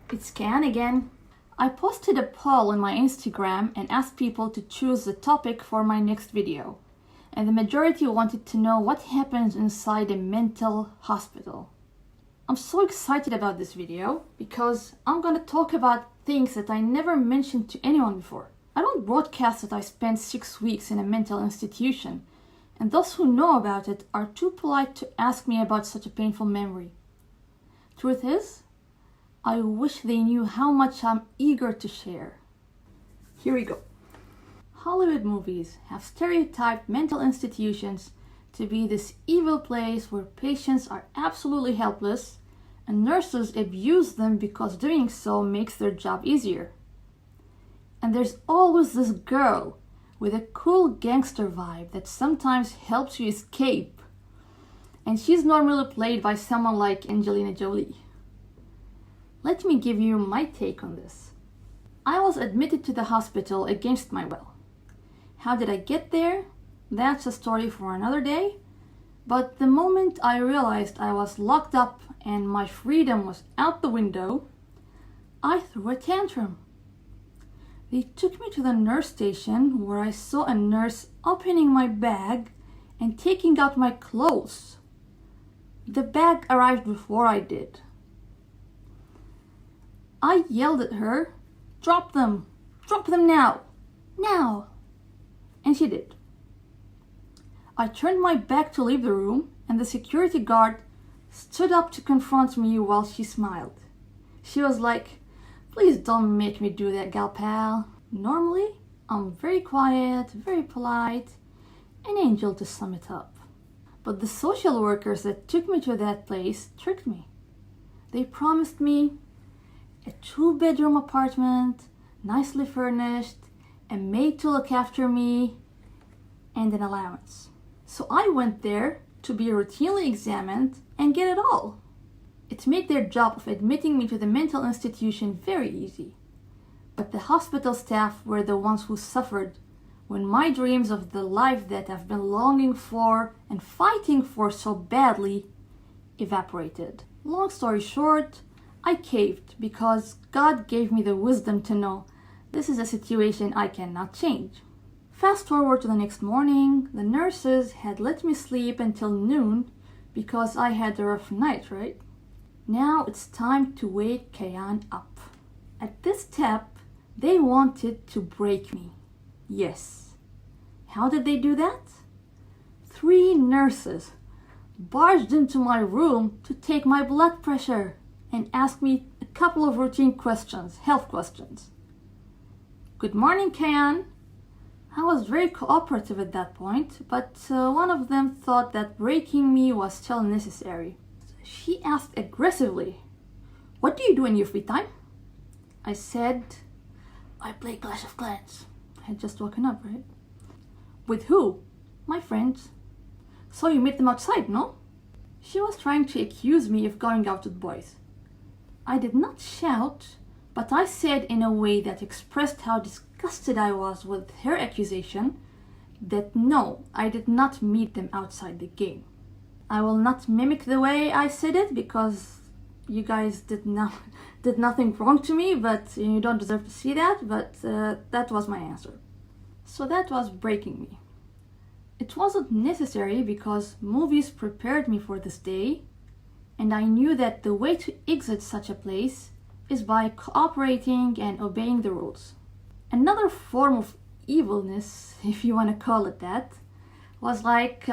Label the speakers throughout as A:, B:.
A: It's Can again. I posted a poll on my Instagram and asked people to choose the topic for my next video. And the majority wanted to know what happens inside a mental hospital. I'm so excited about this video because I'm gonna talk about things that I never mentioned to anyone before. I don't broadcast that I spent 6 weeks in a mental institution, and those who know about it are too polite to ask me about such a painful memory. Truth is, I wish they knew how much I'm eager to share. Here we go. Hollywood movies have stereotyped mental institutions to be this evil place where patients are absolutely helpless and nurses abuse them because doing so makes their job easier. And there's always this girl with a cool gangster vibe that sometimes helps you escape. And she's normally played by someone like Angelina Jolie. Let me give you my take on this. I was admitted to the hospital against my will. How did I get there? That's a story for another day. But the moment I realized I was locked up and my freedom was out the window, I threw a tantrum. They took me to the nurse station where I saw a nurse opening my bag and taking out my clothes. The bag arrived before I did. I yelled at her, "Drop them! Drop them now! Now!" And she did. I turned my back to leave the room, and the security guard stood up to confront me while she smiled. She was like, "Please don't make me do that, gal pal." Normally, I'm very quiet, very polite, an angel to sum it up. But the social workers that took me to that place tricked me. They promised me a 2-bedroom apartment, nicely furnished, a maid to look after me, and an allowance. So I went there to be routinely examined and get it all. It made their job of admitting me to the mental institution very easy. But the hospital staff were the ones who suffered when my dreams of the life that I've been longing for and fighting for so badly evaporated. Long story short, I caved because God gave me the wisdom to know this is a situation I cannot change. Fast forward to the next morning, the nurses had let me sleep until noon because I had a rough night, right? Now it's time to wake Kayan up. At this step, they wanted to break me. Yes. How did they do that? 3 nurses barged into my room to take my blood pressure and ask me a couple of routine questions, health questions. "Good morning, Kayan." I was very cooperative at that point, but one of them thought that breaking me was still necessary. She asked aggressively, "What do you do in your free time?" I said, "I play Clash of Clans." I had just woken up, right? "With who?" "My friends." "So you meet them outside, no?" She was trying to accuse me of going out with boys. I did not shout, but I said in a way that expressed how disgusted I was with her accusation that no, I did not meet them outside the game. I will not mimic the way I said it because you guys did nothing wrong to me, but you don't deserve to see that, but that was my answer. So that was breaking me. It wasn't necessary because movies prepared me for this day, and I knew that the way to exit such a place is by cooperating and obeying the rules. Another form of evilness, if you want to call it that, was like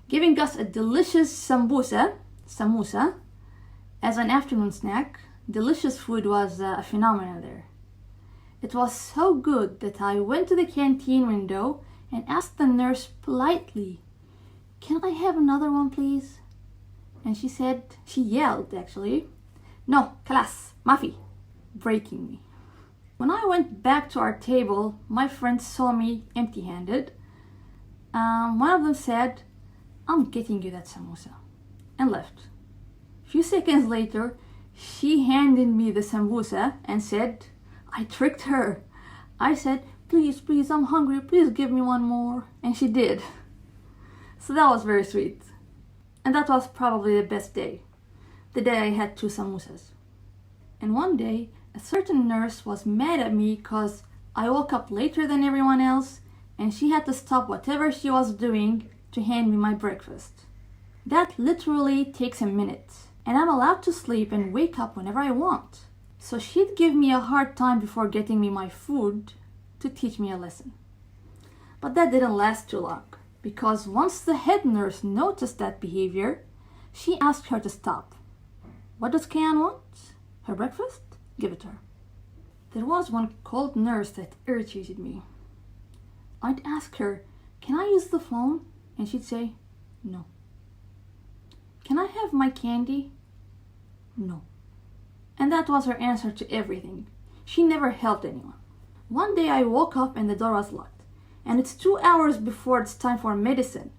A: giving us a delicious samosa, as an afternoon snack. Delicious food was a phenomenon there. It was so good that I went to the canteen window and asked the nurse politely, "Can I have another one, please?" And she yelled actually, "No, kalas, mafi," breaking me. When I went back to our table, my friends saw me empty-handed. One of them said, "I'm getting you that samosa," and left. A few seconds later, she handed me the samosa and said, I tricked her. I said, please, I'm hungry, please give me one more. And she did. So that was very sweet. And that was probably the best day. The day I had 2 samosas. And one day, a certain nurse was mad at me because I woke up later than everyone else and she had to stop whatever she was doing to hand me my breakfast. That literally takes a minute, and I'm allowed to sleep and wake up whenever I want. So she'd give me a hard time before getting me my food to teach me a lesson. But that didn't last too long, because once the head nurse noticed that behavior, she asked her to stop. What does Kayan want? Her breakfast? Give it to her. There was one cold nurse that irritated me. I'd ask her, "Can I use the phone?" And she'd say, "No." "Can I have my candy?" "No." And that was her answer to everything. She never helped anyone. One day I woke up and the door was locked. And it's 2 hours before it's time for medicine.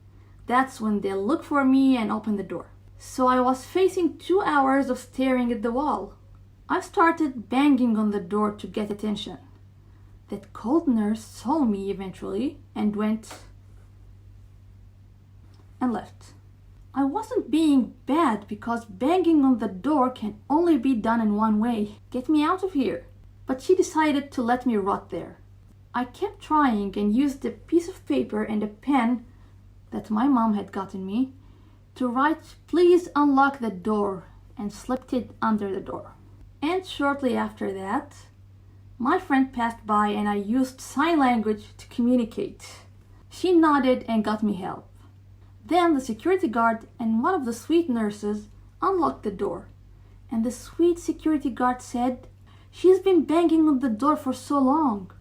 A: That's when they look for me and open the door. So I was facing 2 hours of staring at the wall. I started banging on the door to get attention. That cold nurse saw me eventually and went and left. I wasn't being bad because banging on the door can only be done in one way. Get me out of here. But she decided to let me rot there. I kept trying and used a piece of paper and a pen that my mom had gotten me to write, "Please unlock the door," and slipped it under the door. And shortly after that, my friend passed by and I used sign language to communicate. She nodded and got me help. Then the security guard and one of the sweet nurses unlocked the door. And the sweet security guard said, "She's been banging on the door for so long."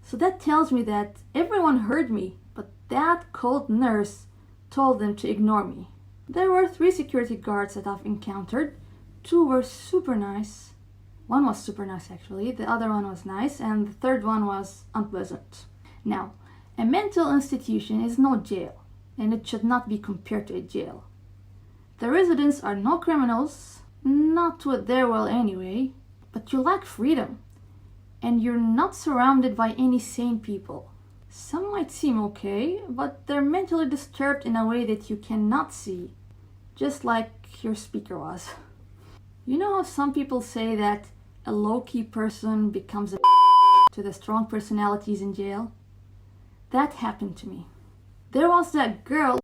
A: So that tells me that everyone heard me, but that cold nurse told them to ignore me. There were 3 security guards that I've encountered. 2 were super nice. One was super nice actually, the other one was nice, and the third one was unpleasant. Now, a mental institution is no jail, and it should not be compared to a jail. The residents are no criminals, not to their will anyway, but you lack freedom, and you're not surrounded by any sane people. Some might seem okay, but they're mentally disturbed in a way that you cannot see, just like your speaker was. You know how some people say that a low-key person becomes a to the strong personalities in jail? That happened to me. There was that girl